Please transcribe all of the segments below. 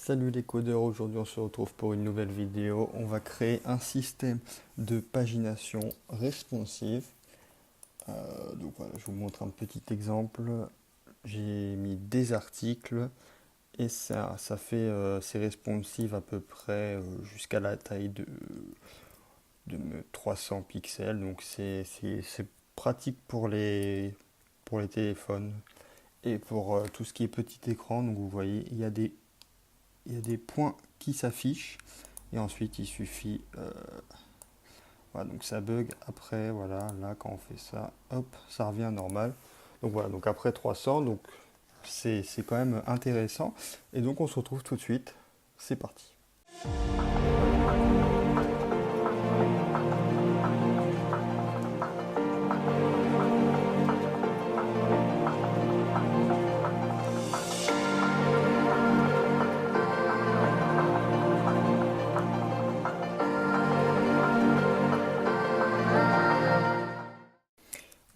Salut les codeurs, aujourd'hui on se retrouve pour une nouvelle vidéo. On va créer un système de pagination responsive. Donc voilà, je vous montre un petit exemple. J'ai mis des articles et ça fait c'est responsive à peu près jusqu'à la taille de 300 pixels. Donc c'est pratique pour les téléphones et pour tout ce qui est petit écran. Donc vous voyez, il y a des points qui s'affichent et ensuite il suffit voilà, donc ça bug après, voilà, là quand on fait ça, hop, ça revient normal. Donc voilà, donc après 300, donc c'est quand même intéressant. Et donc on se retrouve tout de suite, c'est parti.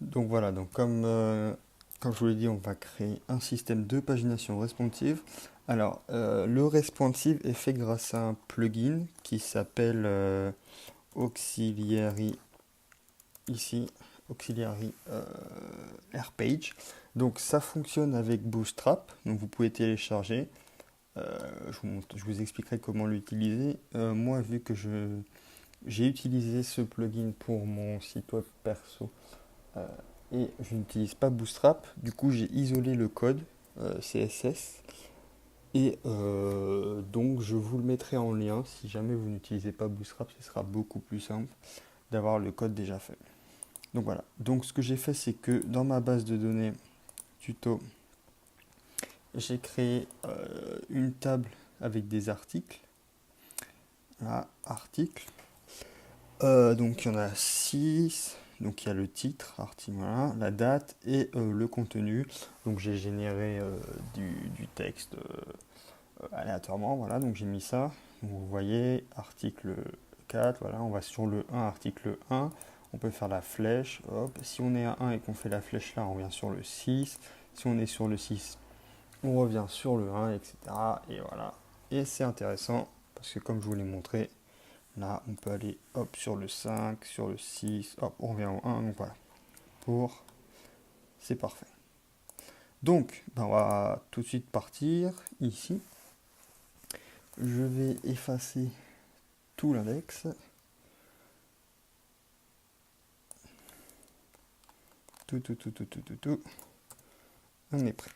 Donc voilà, donc comme je vous l'ai dit, on va créer un système de pagination responsive. Alors, le responsive est fait grâce à un plugin qui s'appelle Auxiliary, ici, Auxiliary AirPage. Donc ça fonctionne avec Bootstrap, donc vous pouvez télécharger. Je vous expliquerai comment l'utiliser. Moi, vu que j'ai utilisé ce plugin pour mon site web perso, euh, et je n'utilise pas Bootstrap. Du coup, j'ai isolé le code CSS et donc je vous le mettrai en lien. Si jamais vous n'utilisez pas Bootstrap, ce sera beaucoup plus simple d'avoir le code déjà fait. Donc voilà. Donc ce que j'ai fait, c'est que dans ma base de données tuto, j'ai créé une table avec des articles. Là, articles. Donc il y en a 6. Donc il y a le titre, article, voilà, la date et le contenu. Donc j'ai généré du texte aléatoirement, voilà, donc j'ai mis ça. Donc, vous voyez, article 4, voilà, on va sur le 1, article 1. On peut faire la flèche, hop. Si on est à 1 et qu'on fait la flèche là, on revient sur le 6. Si on est sur le 6, on revient sur le 1, etc. Et voilà. Et c'est intéressant parce que comme je vous l'ai montré, là, on peut aller hop sur le 5, sur le 6, hop, on revient au 1. Donc voilà, c'est parfait. Donc, ben, on va tout de suite partir ici. Je vais effacer tout l'index. Tout. On est prêt.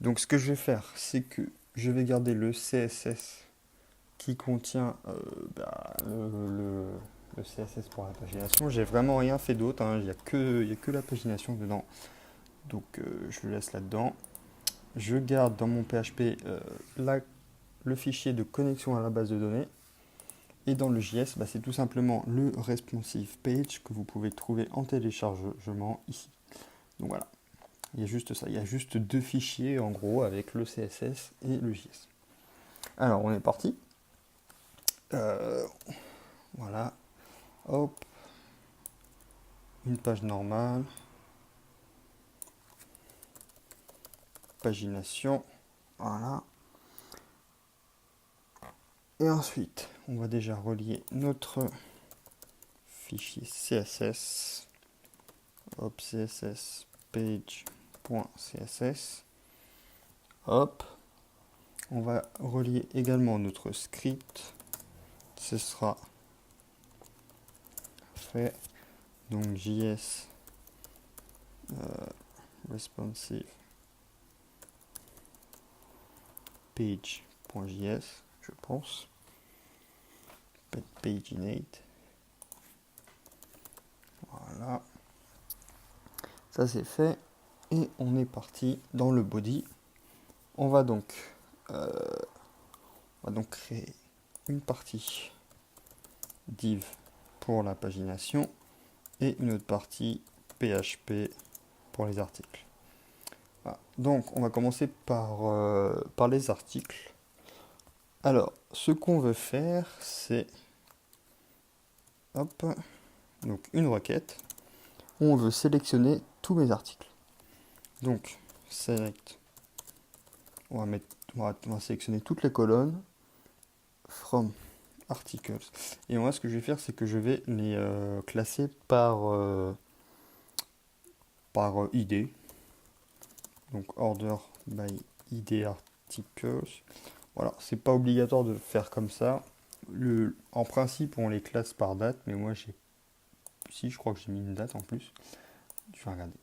Donc, ce que je vais faire, c'est que je vais garder le CSS qui contient le CSS pour la pagination. J'ai vraiment rien fait d'autre, hein. Il n'y a que la pagination dedans. Donc je le laisse là-dedans. Je garde dans mon PHP le fichier de connexion à la base de données. Et dans le JS, c'est tout simplement le responsive page que vous pouvez trouver en téléchargement ici. Donc voilà, il y a juste ça. Il y a juste deux fichiers en gros avec le CSS et le JS. Alors on est parti. Voilà, hop, une page normale, pagination, voilà. Et ensuite, on va déjà relier notre fichier CSS, hop, CSS page.css, hop, on va relier également notre script, ce sera fait, donc JS responsive page.js, je pense, paginate, voilà, ça c'est fait et on est parti dans le body. On va donc créer une partie div pour la pagination et une autre partie PHP pour les articles. Voilà. Donc on va commencer par les articles. Alors ce qu'on veut faire, c'est hop, donc une requête où on veut sélectionner tous mes articles. Donc select, on va sélectionner toutes les colonnes from articles. Et moi, ce que je vais faire, c'est que je vais les classer par ID. Donc order by ID articles. Voilà, c'est pas obligatoire de faire comme ça. En principe, on les classe par date, mais moi je crois que j'ai mis une date en plus. Je vais regarder.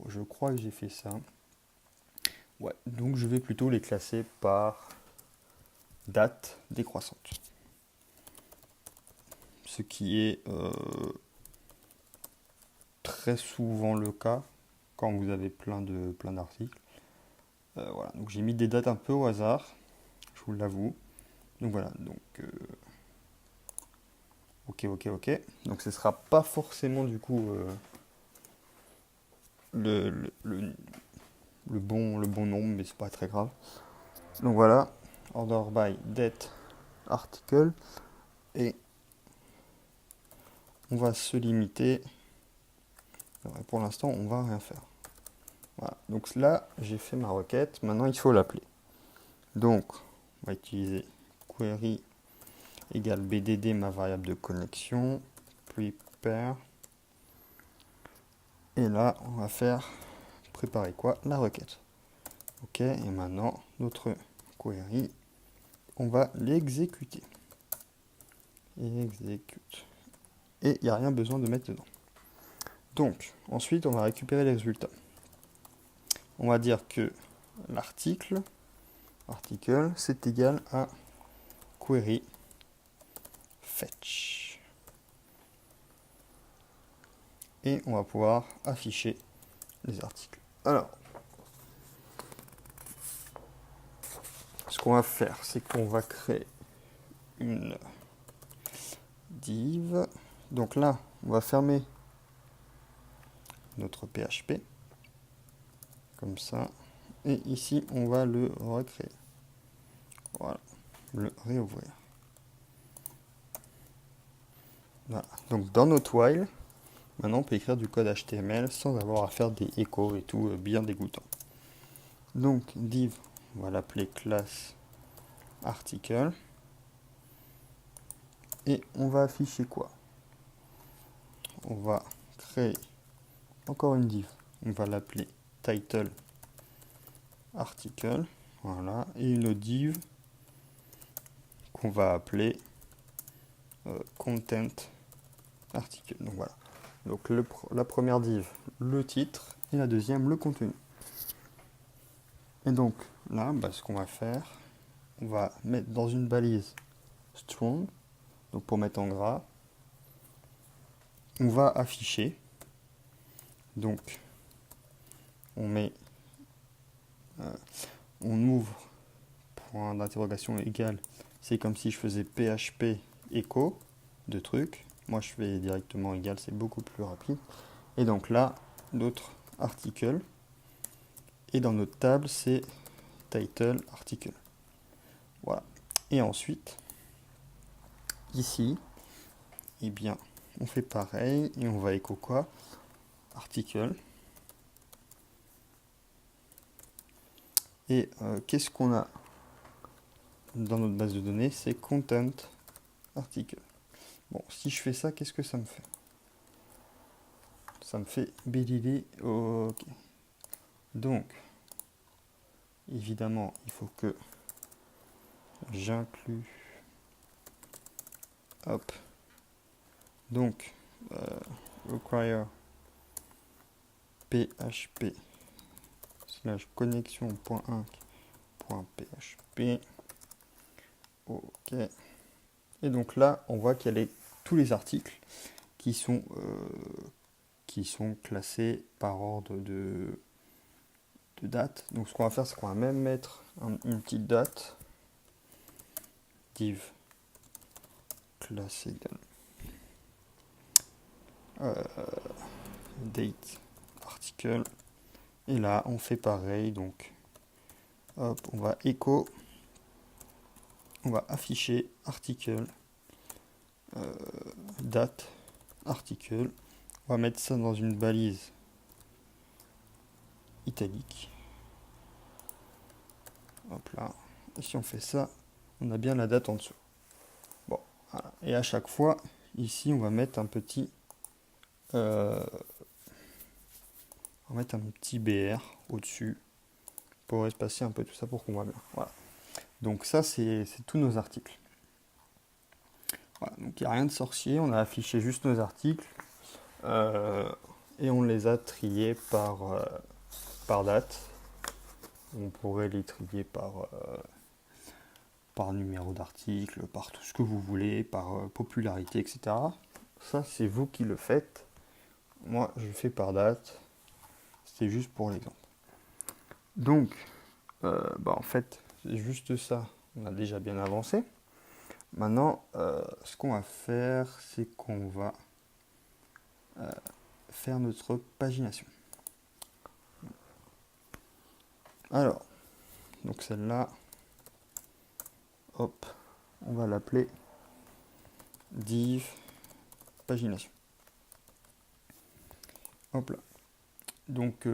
Je crois que j'ai fait ça. Ouais, donc je vais plutôt les classer par date décroissante. Ce qui est très souvent le cas quand vous avez plein d'articles. Voilà, donc j'ai mis des dates un peu au hasard, je vous l'avoue. Donc voilà, donc ok. Donc ce sera pas forcément du coup le, le, le- le bon nombre, mais c'est pas très grave. Donc voilà, order by date article, et on va se limiter. Pour l'instant, on va rien faire. Voilà, donc là, j'ai fait ma requête. Maintenant, il faut l'appeler. Donc, on va utiliser query égale bdd, ma variable de connexion, prepare. Et là, on va faire préparer quoi? La requête. Ok, et maintenant, notre query, on va l'exécuter. Exécute. Et il n'y a rien besoin de mettre dedans. Donc, ensuite, on va récupérer les résultats. On va dire que l'article, c'est égal à query fetch. Et on va pouvoir afficher les articles. Alors, ce qu'on va faire, c'est qu'on va créer une div. Donc là, on va fermer notre PHP, comme ça. Et ici, on va le recréer. Voilà, le réouvrir. Voilà. Donc dans notre while, maintenant on peut écrire du code HTML sans avoir à faire des échos et tout bien dégoûtant. Donc div, on va l'appeler classe article. Et on va afficher quoi? On va créer encore une div. On va l'appeler title article. Voilà. Et une autre div qu'on va appeler content article. Donc voilà. Donc la première div, le titre, et la deuxième, le contenu. Et donc là, ce qu'on va faire, on va mettre dans une balise strong, donc pour mettre en gras, on va afficher. Donc on met, on ouvre point d'interrogation égal. C'est comme si je faisais PHP echo de trucs. Moi je fais directement égal, c'est beaucoup plus rapide. Et donc là, d'autres articles. Et dans notre table, c'est title article. Voilà. Et ensuite, ici, eh bien, on fait pareil et on va écho quoi? Article. Et qu'est-ce qu'on a dans notre base de données? C'est content article. Bon, si je fais ça, qu'est-ce que ça me fait? Ça me fait BDD. Ok. Donc, évidemment, il faut que j'inclue. Hop. Donc, require php slash connexion.inc.php. Ok. Et donc là, on voit qu'il y a tous les articles qui sont classés par ordre de date. Donc ce qu'on va faire, c'est qu'on va même mettre une petite date. Div classe égale date article. Et là, on fait pareil. Donc, hop, on va echo. On va afficher article, date, article. On va mettre ça dans une balise italique. Hop là. Et si on fait ça, on a bien la date en dessous. Voilà. Et à chaque fois, ici, on va mettre un petit, BR au-dessus pour espacer un peu tout ça pour qu'on voit bien. Voilà. Donc ça, c'est tous nos articles. Voilà. Donc il n'y a rien de sorcier, on a affiché juste nos articles et on les a triés par date. On pourrait les trier par numéro d'article, par tout ce que vous voulez, par popularité, etc. Ça, c'est vous qui le faites. Moi, je le fais par date. C'était juste pour l'exemple. Donc, en fait, c'est juste ça. On a déjà bien avancé. Maintenant, ce qu'on va faire, c'est qu'on va faire notre pagination. Alors, donc celle-là, hop, on va l'appeler div pagination. Hop là. Donc,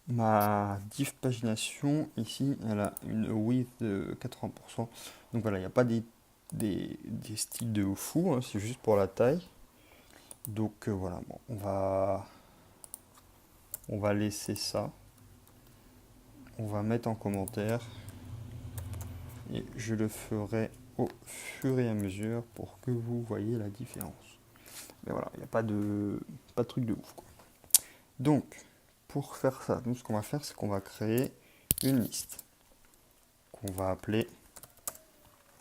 ma div pagination, ici, elle a une width de 80%. Donc voilà, il n'y a pas des styles de fou, hein, c'est juste pour la taille. Donc voilà, bon, on va laisser ça. On va mettre en commentaire et je le ferai au fur et à mesure pour que vous voyez la différence. Mais voilà, il n'y a pas de truc de ouf, quoi. Donc, pour faire ça, nous ce qu'on va faire, c'est qu'on va créer une liste qu'on va appeler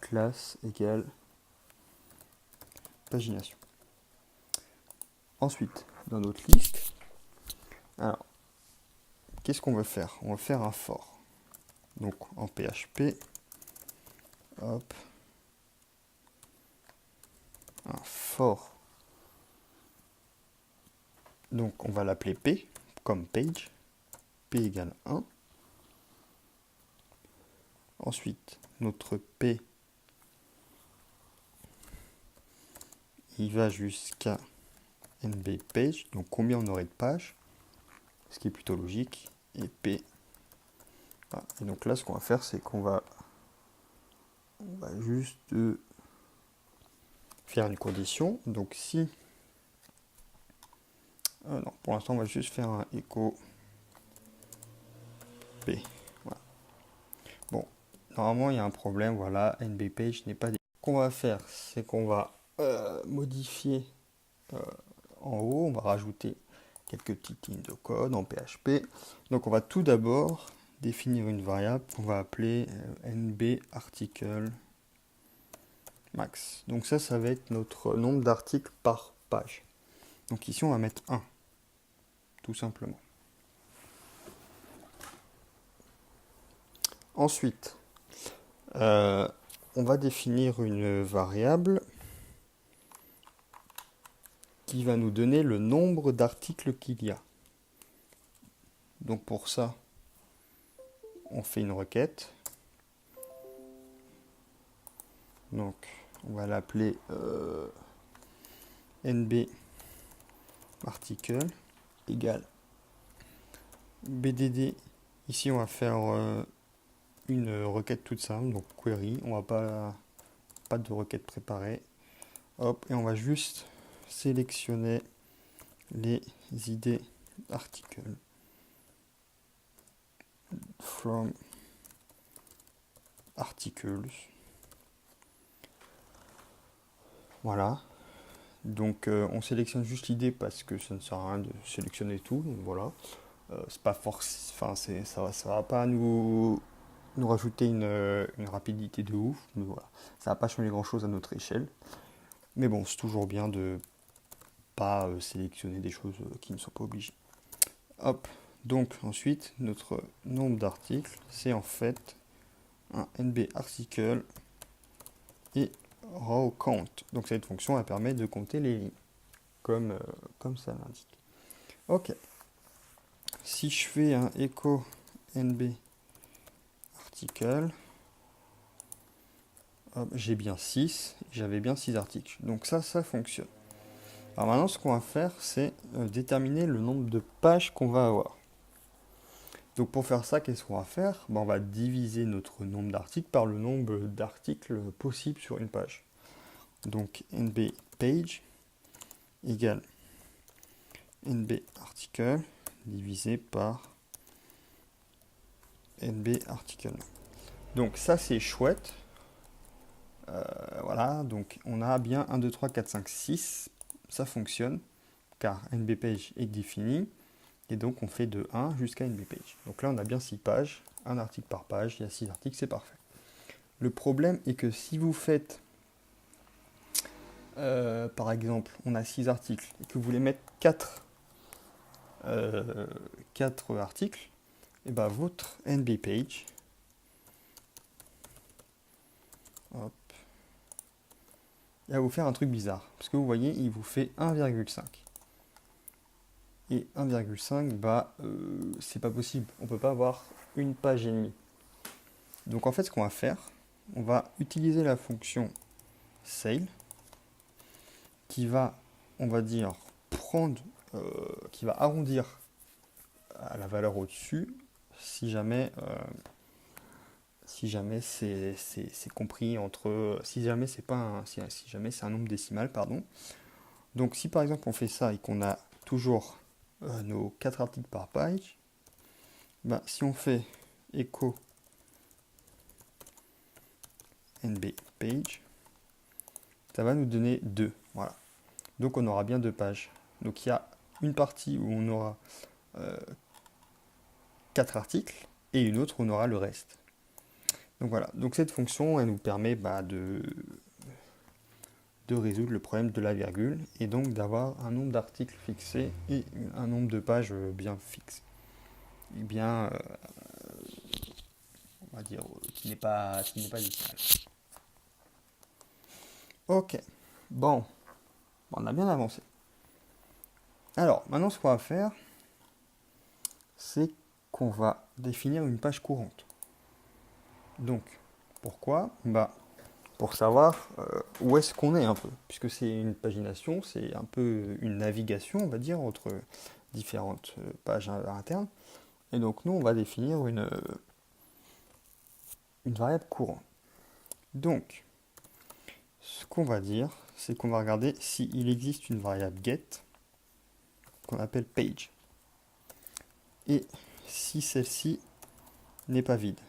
classe égale pagination. Ensuite, dans notre liste, alors, qu'est-ce qu'on va faire? On va faire un for. Donc en PHP, hop, un for. Donc on va l'appeler P comme page, P égale 1. Ensuite, notre P, il va jusqu'à NB page, donc combien on aurait de pages, ce qui est plutôt logique, et P. Voilà. Et donc là, ce qu'on va faire, c'est qu'on va juste faire une condition. Donc si... non, pour l'instant, on va juste faire un echo P. Voilà. Bon, normalement, il y a un problème, voilà, NB page n'est pas... Ce qu'on va faire, c'est qu'on va modifier en haut, on va rajouter quelques petites lignes de code en PHP. Donc on va tout d'abord définir une variable qu'on va appeler nbarticle max. Donc ça va être notre nombre d'articles par page. Donc ici on va mettre 1, tout simplement. Ensuite, on va définir une variable qui va nous donner le nombre d'articles qu'il y a. Donc pour ça, on fait une requête. Donc on va l'appeler nb article égale bdd. Ici on va faire une requête toute simple, donc query. On va pas de requête préparée. Hop, et on va juste sélectionner les ID articles from articles. Voilà. Donc on sélectionne juste l'idée parce que ça ne sert à rien de sélectionner tout. Donc voilà. C'est pas enfin ça va pas nous rajouter une rapidité de ouf. Mais voilà. Ça va pas changer grand chose à notre échelle. Mais bon, c'est toujours bien de pas sélectionner des choses qui ne sont pas obligées. Hop. Donc ensuite, notre nombre d'articles, c'est en fait un nb article et row count. Donc cette fonction, elle permet de compter les lignes, comme ça l'indique. Ok. Si je fais un echo nb article, j'ai bien 6, j'avais bien 6 articles. Donc ça fonctionne. Alors maintenant, ce qu'on va faire, c'est déterminer le nombre de pages qu'on va avoir. Donc pour faire ça, qu'est-ce qu'on va faire? On va diviser notre nombre d'articles par le nombre d'articles possibles sur une page. Donc nb page égale nb article divisé par nb article. Donc ça c'est chouette. Voilà, donc on a bien 1, 2, 3, 4, 5, 6. Ça fonctionne car nb page est défini. Et donc on fait de 1 jusqu'à nb page. Donc là on a bien 6 pages, un article par page, il y a 6 articles, c'est parfait. Le problème est que si vous faites, par exemple, on a 6 articles et que vous voulez mettre 4 articles, et ben votre nb page, hop, il va vous faire un truc bizarre. Parce que vous voyez, il vous fait 1,5. Et 1,5, bah, c'est pas possible. On peut pas avoir une page et demie. Donc en fait, ce qu'on va faire, on va utiliser la fonction sale qui va, on va dire, prendre, qui va arrondir à la valeur au-dessus si jamais, c'est compris entre, si jamais c'est pas un, si jamais c'est un nombre décimal, pardon. Donc si par exemple on fait ça et qu'on a toujours nos 4 articles par page, ben, si on fait echo nb page, ça va nous donner 2. Voilà. Donc on aura bien 2 pages. Donc il y a une partie où on aura 4 articles et une autre où on aura le reste. Donc voilà. Donc cette fonction, elle nous permet de résoudre le problème de la virgule et donc d'avoir un nombre d'articles fixé et un nombre de pages bien fixe. Et bien, on va dire, qui n'est pas décimal. Ok. Bon, on a bien avancé. Alors, maintenant, ce qu'on va faire, c'est qu'on va définir une page courante. Donc, pourquoi? Bah, pour savoir où est-ce qu'on est un peu. Puisque c'est une pagination, c'est un peu une navigation, on va dire, entre différentes pages internes. Et donc, nous, on va définir une variable courante. Donc, ce qu'on va dire, c'est qu'on va regarder s'il existe une variable get qu'on appelle page. Et si celle-ci n'est pas vide.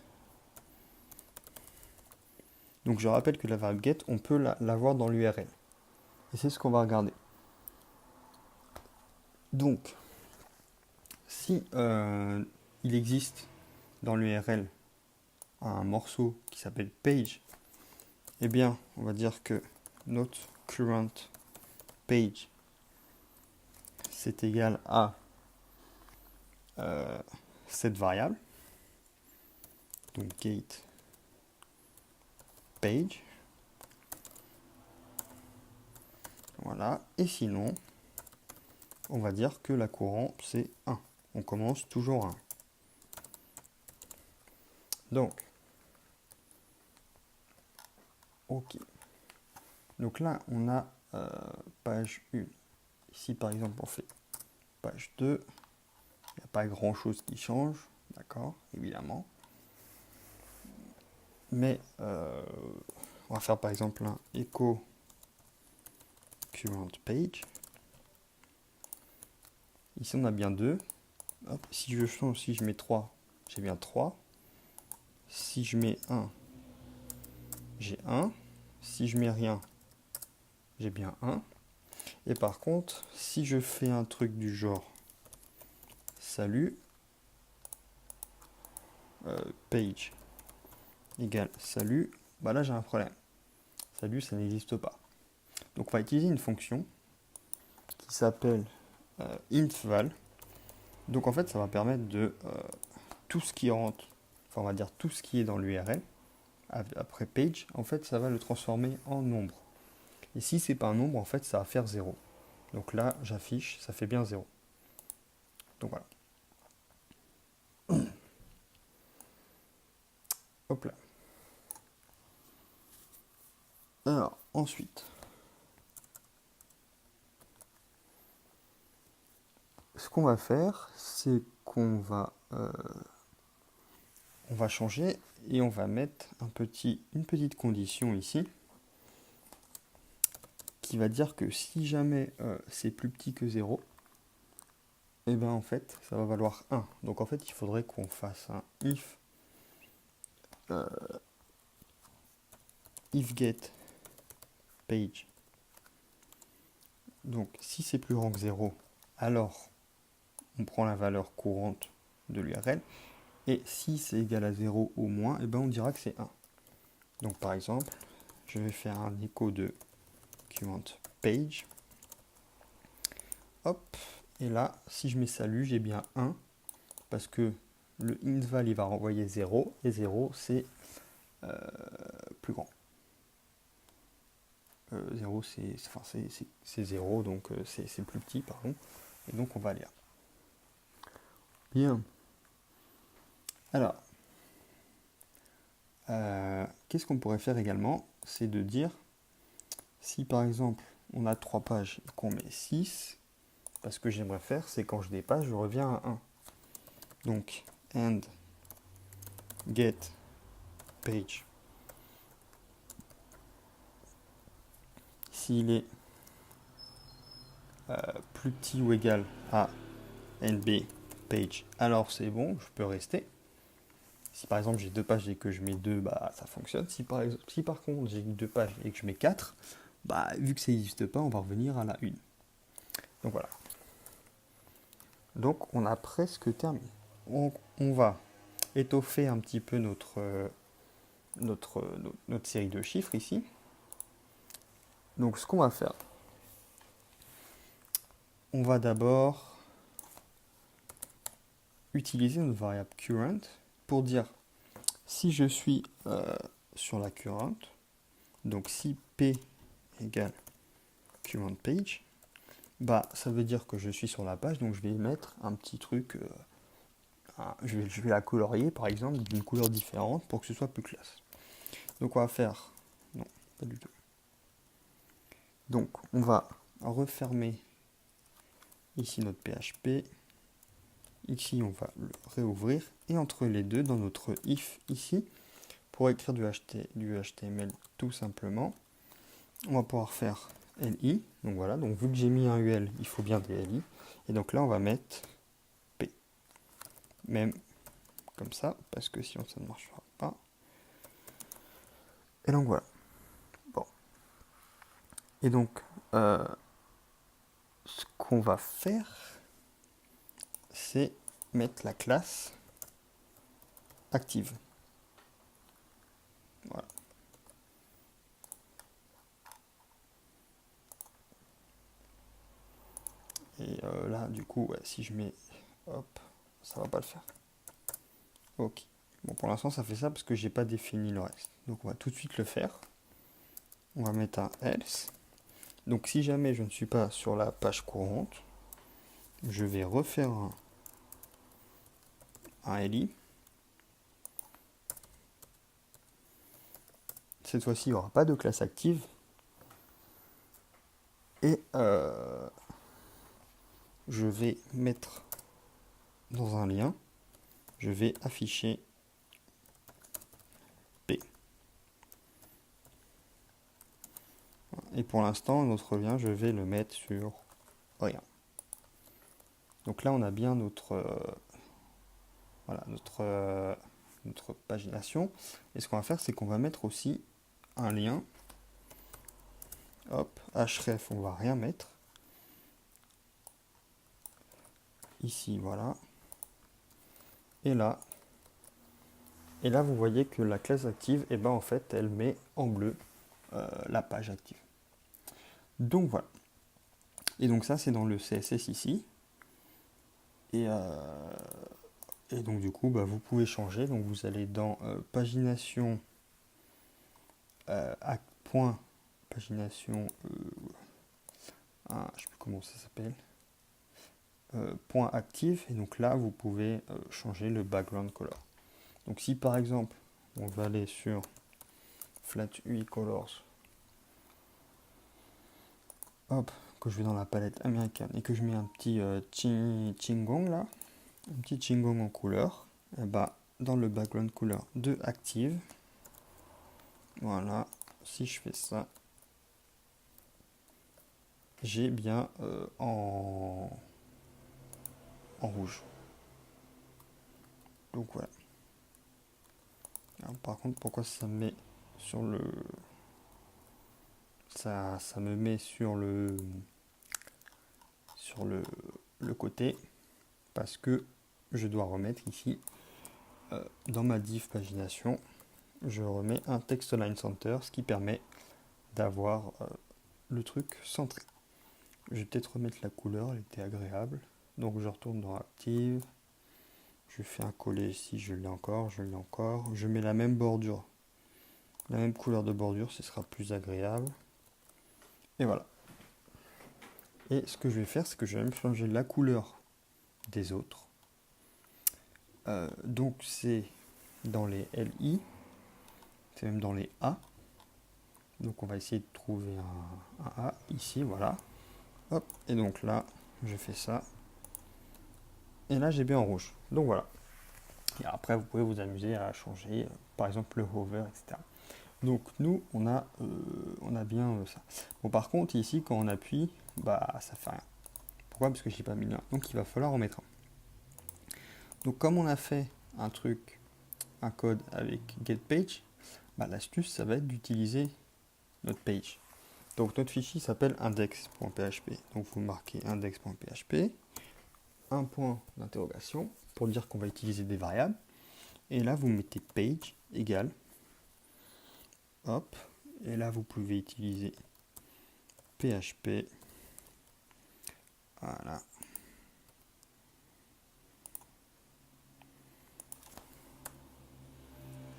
Donc je rappelle que la variable get, on peut l'avoir dans l'URL. Et c'est ce qu'on va regarder. Donc, si il existe dans l'URL un morceau qui s'appelle page, eh bien, on va dire que notre current page, c'est égal à cette variable. Donc, get page. Voilà. Et sinon, on va dire que la courante, c'est 1. On commence toujours à 1. Donc, ok. Donc là, on a page 1. Ici, par exemple, on fait page 2. Il n'y a pas grand-chose qui change, d'accord, évidemment. Mais on va faire par exemple un echo current page. Ici, on a bien 2. Hop, si je change, si je mets 3, j'ai bien 3. Si je mets 1, j'ai 1. Si je mets rien, j'ai bien 1. Et par contre, si je fais un truc du genre salut, page égale salut, bah là j'ai un problème. Salut, ça n'existe pas. Donc on va utiliser une fonction qui s'appelle intval. Donc en fait, ça va permettre de tout ce qui rentre, enfin on va dire tout ce qui est dans l'URL, après page, en fait, ça va le transformer en nombre. Et si c'est pas un nombre, en fait, ça va faire 0. Donc là, j'affiche, ça fait bien 0. Donc voilà. Hop là. Alors, ensuite, ce qu'on va faire, c'est qu'on va, on va changer et on va mettre une petite condition ici qui va dire que si jamais c'est plus petit que 0, et bien en fait ça va valoir 1. Donc en fait il faudrait qu'on fasse un euh, if get page. Donc si c'est plus grand que 0, alors on prend la valeur courante de l'URL. Et si c'est égal à 0 ou moins, et ben on dira que c'est 1. Donc par exemple, je vais faire un écho de current page. Hop, et là, si je mets salut, j'ai bien 1, parce que le intval il va renvoyer 0, et 0 c'est plus grand. 0 c'est 0, donc c'est plus petit, pardon. Et donc on va lire. Bien. Alors, qu'est-ce qu'on pourrait faire également? C'est de dire, si par exemple on a 3 pages et qu'on met 6, parce que j'aimerais faire, c'est quand je dépasse, je reviens à 1. Donc, and get page. S'il est plus petit ou égal à nb page, alors c'est bon, je peux rester. Si par exemple j'ai 2 pages et que je mets 2, bah ça fonctionne. Si par contre j'ai 2 pages et que je mets 4, bah vu que ça n'existe pas, on va revenir à la 1. Donc voilà. Donc on a presque terminé. On va étoffer un petit peu notre série de chiffres ici. Donc ce qu'on va faire, on va d'abord utiliser notre variable current pour dire si je suis sur la current, donc si p égale current page, bah ça veut dire que je suis sur la page, donc je vais mettre un petit truc, je vais la colorier par exemple d'une couleur différente pour que ce soit plus classe. Donc on va faire, non, pas du tout. Donc on va refermer ici notre PHP, ici on va le réouvrir, et entre les deux, dans notre if ici, pour écrire du HTML tout simplement, on va pouvoir faire LI, donc voilà, donc vu que j'ai mis un UL, il faut bien des LI, et donc là on va mettre P, même comme ça, parce que sinon ça ne marchera pas. Et donc voilà. Bon. Et donc, ce qu'on va faire, c'est mettre la classe active. Voilà. Et là, du coup, ouais, si je mets, hop, ça va pas le faire. Ok. Bon, pour l'instant, ça fait ça parce que j'ai pas défini le reste. Donc, on va tout de suite le faire. On va mettre un else. Donc, si jamais je ne suis pas sur la page courante, je vais refaire un LI. Cette fois-ci, il n'y aura pas de classe active. Et je vais mettre dans un lien, je vais afficher P. Et pour l'instant, notre lien, je vais le mettre sur rien. Donc là, on a bien voilà, notre pagination. Et ce qu'on va faire, c'est qu'on va mettre aussi un lien. Hop, href, on va rien mettre. Ici, voilà. Et là, vous voyez que la classe active, et ben en fait, elle met en bleu la page active. Donc voilà. Et donc ça, c'est dans le CSS ici. Et donc du coup, bah, vous pouvez changer. Donc vous allez dans pagination, point pagination, je ne sais plus comment ça s'appelle, point active. Et donc là, vous pouvez changer le background color. Donc si par exemple, on va aller sur Flat UI Colors, hop, que je vais dans la palette américaine et que je mets un petit Chingong là, un petit Chingong en couleur, et bah dans le background color de active, voilà, si je fais ça, j'ai bien en rouge. Donc voilà. Alors, par contre, pourquoi ça me met sur le... Ça me met sur le côté, parce que je dois remettre ici, dans ma div pagination, je remets un text align center, ce qui permet d'avoir le truc centré. Je vais peut-être remettre la couleur, elle était agréable. Donc je retourne dans Active, je fais un coller ici, je l'ai encore, je mets la même bordure, la même couleur de bordure, ce sera plus agréable. Et voilà. Et ce que je vais faire, c'est que je vais même changer la couleur des autres. Donc c'est dans les LI, c'est même dans les A. Donc on va essayer de trouver un A ici, voilà. Hop, et donc là, je fais ça. Et là, j'ai bien en rouge. Donc voilà. Et après, vous pouvez vous amuser à changer, par exemple, le hover, etc. Donc nous, on a bien ça. Bon, par contre, ici, quand on appuie, bah, ça fait rien. Pourquoi? Parce que je n'ai pas mis là. Donc il va falloir en mettre un. Donc comme on a fait un truc, un code avec getPage, bah, l'astuce, ça va être d'utiliser notre page. Donc notre fichier s'appelle index.php. Donc vous marquez index.php, un point d'interrogation pour dire qu'on va utiliser des variables. Et là, vous mettez page égale. Hop. Et là, vous pouvez utiliser PHP. Voilà.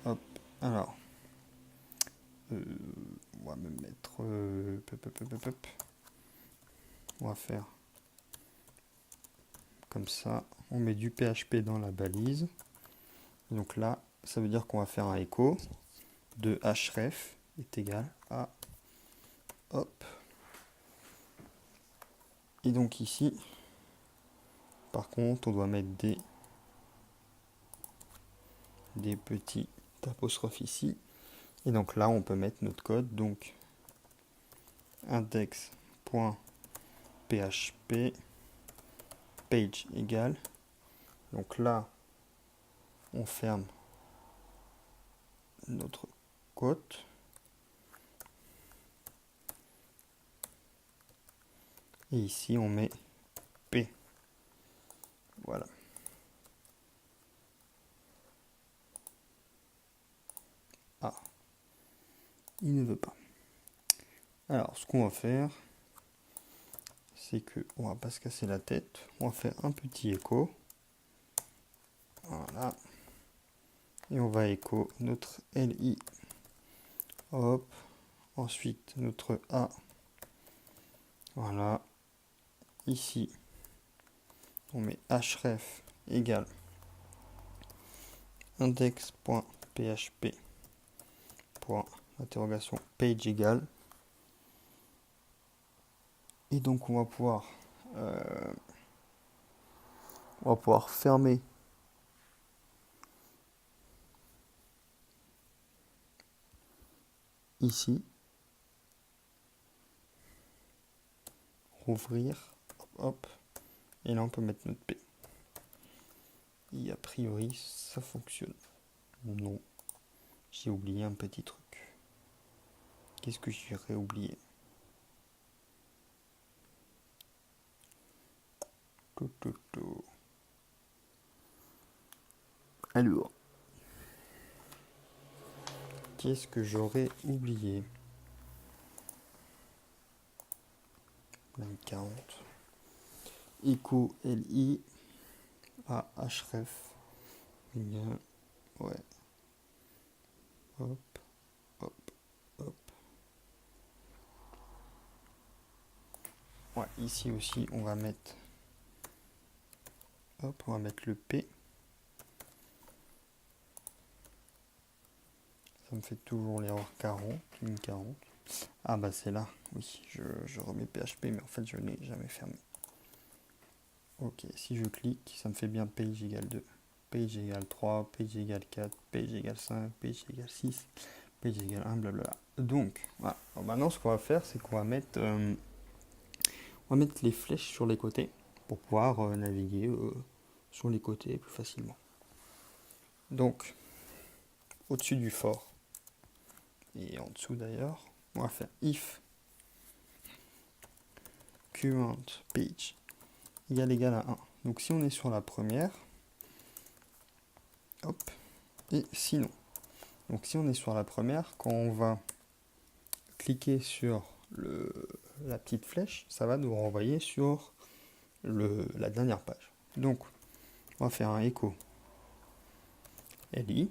Hop. Alors. On va me mettre. On va faire comme ça. On met du PHP dans la balise. Donc là, ça veut dire qu'on va faire un écho de href est égal à. Hop. Et donc ici, par contre, on doit mettre des petits apostrophes ici. Et donc là, on peut mettre notre code. Donc index.php page égale. Donc là, on ferme notre quote. Et ici, on met P. Voilà. Ah, il ne veut pas. Alors, ce qu'on va faire, c'est que on va pas se casser la tête. On va faire un petit écho. Voilà. Et on va écho notre LI. Hop. Ensuite, notre A. Voilà. Ici, on met href égale index.php interrogation page égale. Et donc on va pouvoir fermer ici, rouvrir, hop, hop, et là on peut mettre notre P. Et a priori ça fonctionne. Non, j'ai oublié un petit truc. Qu'est-ce que j'irais oublier? Alors, qu'est-ce que j'aurais oublié? Line 40. Echo LI à href. Bien. Ouais. Hop, hop, hop. Ouais, ici aussi, on va mettre. Hop, on va mettre le P. Ça me fait toujours l'erreur 40, une 40. Ah bah c'est là, oui, je remets PHP, mais en fait je n'ai jamais fermé. Ok, si je clique, ça me fait bien page égale 2, page égale 3, page égale 4, page égale 5, page égale 6, page égale 1, blablabla. Donc, voilà. Alors maintenant ce qu'on va faire, c'est qu'on va mettre On va mettre les flèches sur les côtés pour pouvoir naviguer sur les côtés plus facilement. Donc, au-dessus du for, et en dessous d'ailleurs, on va faire if current page égal à 1. Donc si on est sur la première, hop, et sinon. Donc si on est sur la première, quand on va cliquer sur la petite flèche, ça va nous renvoyer sur la dernière page. Donc on va faire un echo li.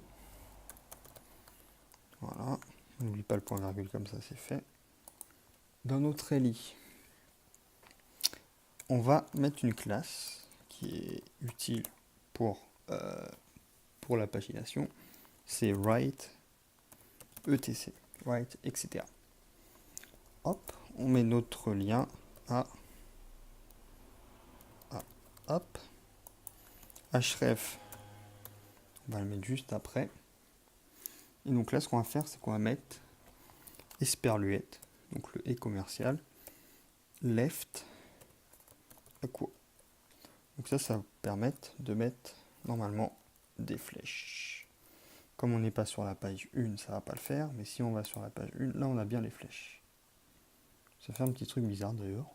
Voilà, n'oublie pas le point virgule, comme ça c'est fait. Dans notre li, on va mettre une classe qui est utile pour la pagination, c'est write etc. Write, etc. Hop, on met notre lien à hop, href, on va le mettre juste après. Et donc là, ce qu'on va faire, c'est qu'on va mettre esperluette, donc le et commercial, left à quoi. Donc ça va vous permettre de mettre normalement des flèches. Comme on n'est pas sur la page 1, ça va pas le faire, mais si on va sur la page 1, là on a bien les flèches. Ça fait un petit truc bizarre d'ailleurs.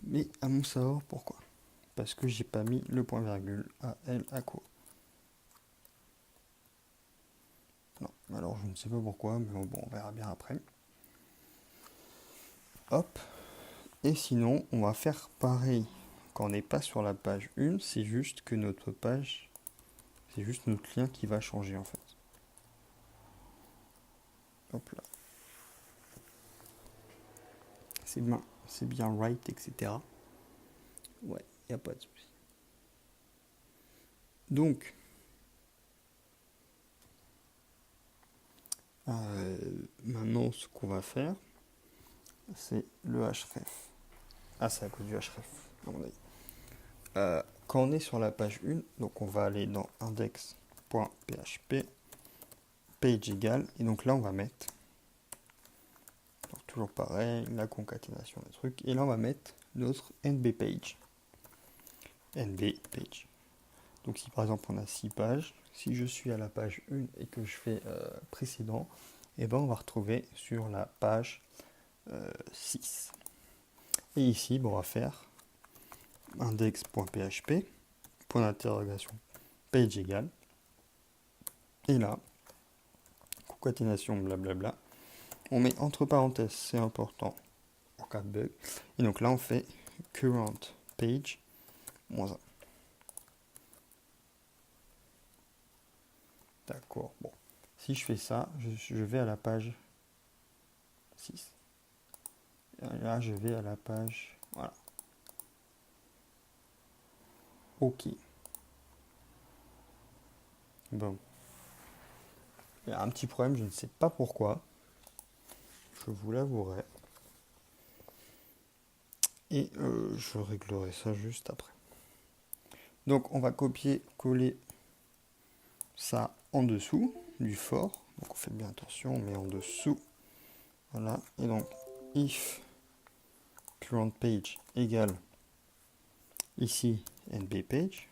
Mais à mon savoir, pourquoi? Parce que j'ai pas mis le point virgule à L à quoi. Non, alors je ne sais pas pourquoi, mais bon, on verra bien après. Hop. Et sinon, on va faire pareil. Quand on n'est pas sur la page 1, c'est juste que notre page, c'est juste notre lien qui va changer en fait. Hop là. C'est bien right, etc. Ouais, il n'y a pas de souci. Donc, maintenant, ce qu'on va faire, c'est le href. Ah, c'est à cause du href, à mon avis. Quand on est sur la page 1, donc on va aller dans index.php, page égal, et donc là on va mettre, donc toujours pareil, la concaténation des trucs, et là on va mettre notre nb page. nb page. Donc si par exemple on a 6 pages, si je suis à la page 1 et que je fais précédent, et ben on va retrouver sur la page 6. Et ici, bon, on va faire index.php, point d'interrogation, page égal. Et là, concaténation, blablabla. On met entre parenthèses, c'est important en cas de bug. Et donc là, on fait current page -1. D'accord, bon. Si je fais ça, je vais à la page 6. Et là, je vais à la page... Voilà. OK. Bon. Il y a un petit problème, je ne sais pas pourquoi. Je vous l'avouerai. Et je réglerai ça juste après. Donc on va copier-coller ça en dessous du for. Donc on fait bien attention, on met en dessous. Voilà. Et donc if current page égale ici nb page.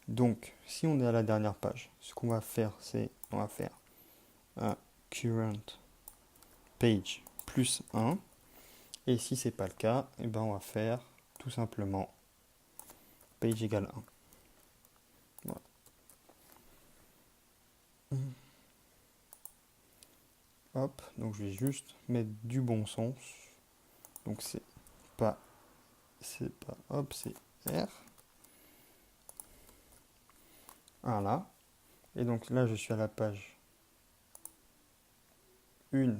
Donc si on est à la dernière page, ce qu'on va faire, c'est on va faire un current page plus 1. Et si c'est pas le cas, et ben on va faire tout simplement page égale 1. Voilà. Hop, donc je vais juste mettre du bon sens. Donc c'est pas, hop, c'est R. Voilà. Et donc là, je suis à la page 1.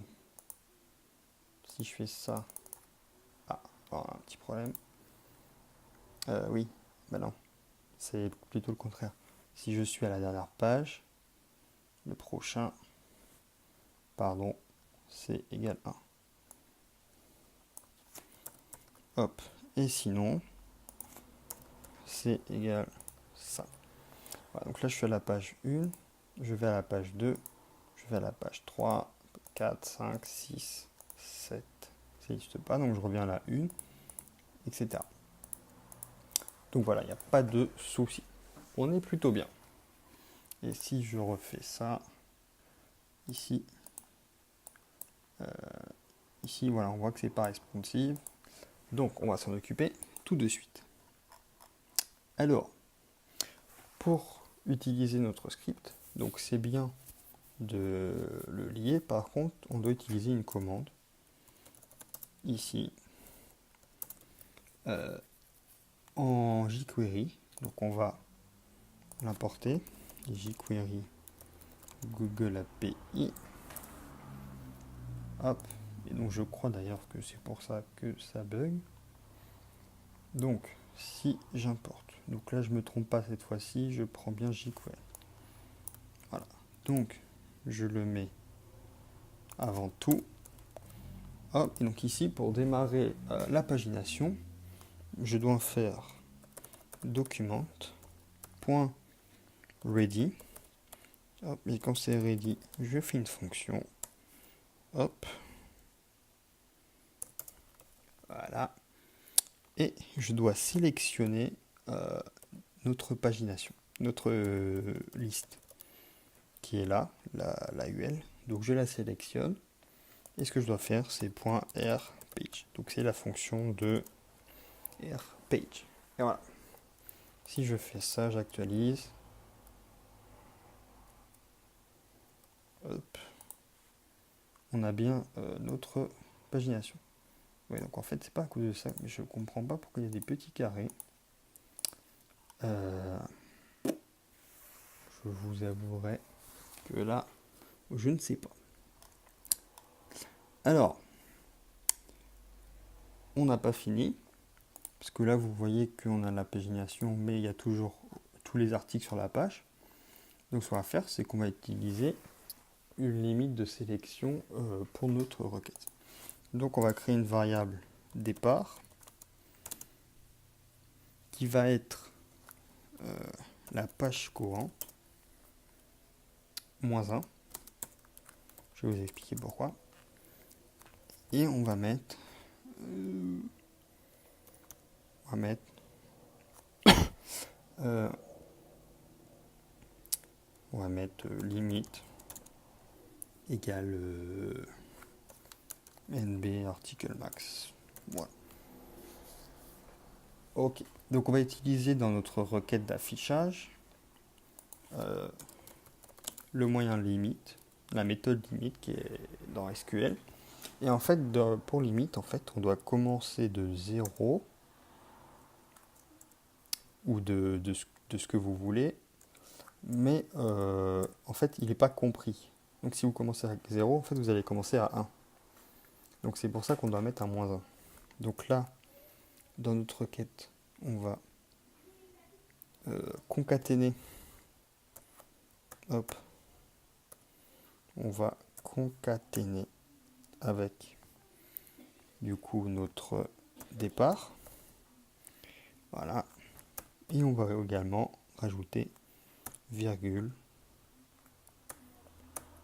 Si je fais ça, un petit problème. Oui, ben non, c'est plutôt le contraire. Si je suis à la dernière page, le prochain, pardon, c'est égal 1. Hop, et sinon, c'est égal ça. Voilà, donc là, je suis à la page 1, je vais à la page 2, je vais à la page 3, 4, 5, 6, 7. ça n'existe pas, donc je reviens à la 1, etc. Donc voilà, il n'y a pas de souci. On est plutôt bien. Et si je refais ça, ici, ici voilà, on voit que c'est pas responsive. Donc on va s'en occuper tout de suite. Alors, pour utiliser notre script, donc c'est bien de le lier, par contre, on doit utiliser une commande ici en jQuery. Donc on va l'importer, jQuery Google API. Hop, et donc je crois d'ailleurs que c'est pour ça que ça bug. Donc si j'importe, donc là je me trompe pas cette fois-ci, je prends bien jQuery. Voilà, donc je le mets avant tout. Hop, et donc ici pour démarrer la pagination, je dois faire document.ready. Hop, et quand c'est ready, je fais une fonction. Hop. Voilà. Et je dois sélectionner notre pagination, notre liste, qui est là, la UL. Donc je la sélectionne. Et ce que je dois faire, c'est .rpage. Donc c'est la fonction de rpage. Et voilà. Si je fais ça, j'actualise. Hop. On a bien notre pagination. Oui, donc en fait, c'est pas à cause de ça, mais je comprends pas pourquoi il y a des petits carrés. Je vous avouerai que là, je ne sais pas. Alors, on n'a pas fini, parce que là, vous voyez qu'on a la pagination, mais il y a toujours tous les articles sur la page. Donc, ce qu'on va faire, c'est qu'on va utiliser une limite de sélection pour notre requête. Donc, on va créer une variable départ qui va être la page courante -1. Je vais vous expliquer pourquoi. Et on va mettre limite égale nb article max. Voilà. Ok. Donc on va utiliser dans notre requête d'affichage le moyen limite, la méthode limite qui est dans SQL. Et en fait, pour limite, en fait, on doit commencer de 0 ou de ce que vous voulez, mais en fait, il n'est pas compris. Donc si vous commencez avec 0, en fait, vous allez commencer à 1. Donc c'est pour ça qu'on doit mettre un -1. Donc là, dans notre requête, on va concaténer. Hop. On va concaténer avec du coup notre départ. Voilà. Et on va également rajouter virgule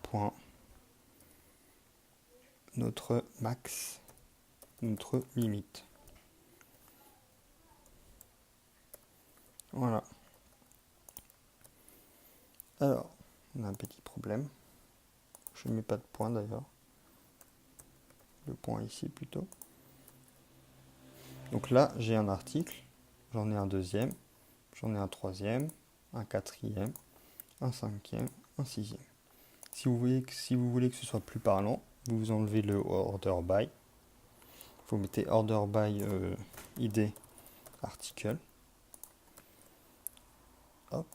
point notre max, notre limite. Voilà. Alors, on a un petit problème. Je ne mets pas de point d'ailleurs. Le point ici plutôt. Donc là, j'ai un article. J'en ai un deuxième. J'en ai un troisième. Un quatrième. Un cinquième. Un sixième. Si vous voulez que ce soit plus parlant, vous enlevez le order by. Vous mettez order by id article. Hop.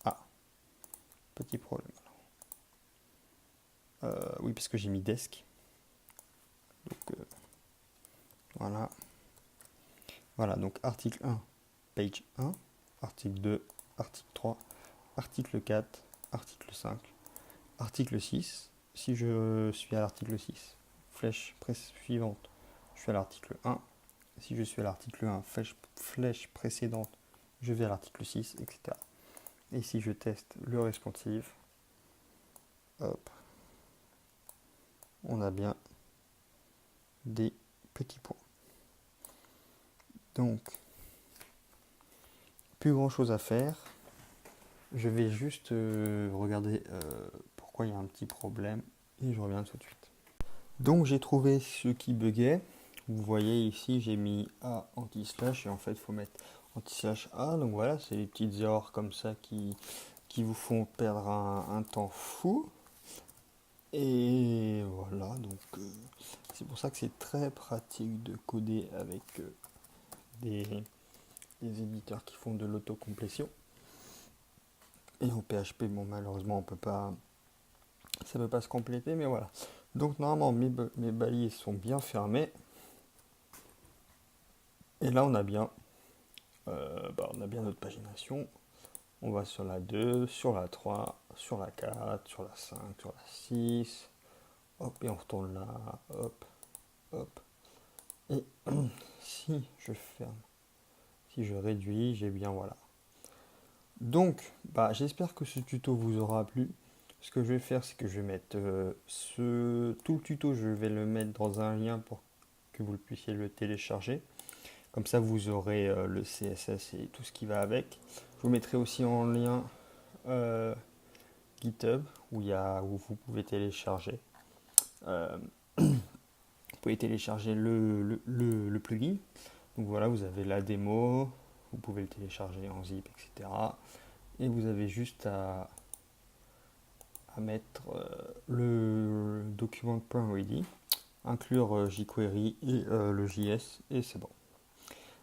Ah, petit problème. Oui, parce que j'ai mis desk. Donc, voilà. Voilà, donc article 1, page 1, article 2, article 3, article 4, article 5, article 6. Si je suis à l'article 6, flèche suivante, je suis à l'article 1. Si je suis à l'article 1, flèche précédente, je vais à l'article 6, etc. Et si je teste le responsive, hop, on a bien des petits points. Donc, plus grand chose à faire. Je vais juste regarder pourquoi il y a un petit problème et je reviens tout de suite. Donc j'ai trouvé ce qui buguait. Vous voyez ici j'ai mis A anti-slash et en fait il faut mettre anti-slash A. Donc voilà, c'est les petites erreurs comme ça qui vous font perdre un temps fou. Et voilà, donc c'est pour ça que c'est très pratique de coder avec des éditeurs qui font de l'autocomplétion. Et en PHP, bon malheureusement ça peut pas se compléter, mais voilà. Donc normalement mes balises sont bien fermées. Et là on a bien notre pagination. On va sur la 2, sur la 3, sur la 4, sur la 5, sur la 6. Hop, et on retourne là. Hop, hop. Et si je ferme, si je réduis, j'ai bien voilà. Donc, j'espère que ce tuto vous aura plu. Ce que je vais faire, c'est que je vais mettre tout le tuto, je vais le mettre dans un lien pour que vous puissiez le télécharger. Comme ça, vous aurez le CSS et tout ce qui va avec. Je vous mettrai aussi en lien GitHub où vous pouvez télécharger. Vous pouvez télécharger le plugin. Donc voilà, vous avez la démo, vous pouvez le télécharger en zip, etc. Et vous avez juste à mettre le document.ready, inclure jQuery et le JS, et c'est bon.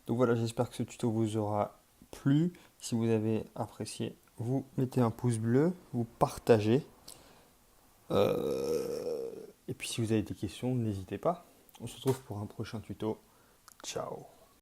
Donc voilà, j'espère que ce tuto vous aura plu. Si vous avez apprécié, vous mettez un pouce bleu, vous partagez. Et puis si vous avez des questions, n'hésitez pas. On se retrouve pour un prochain tuto. Ciao.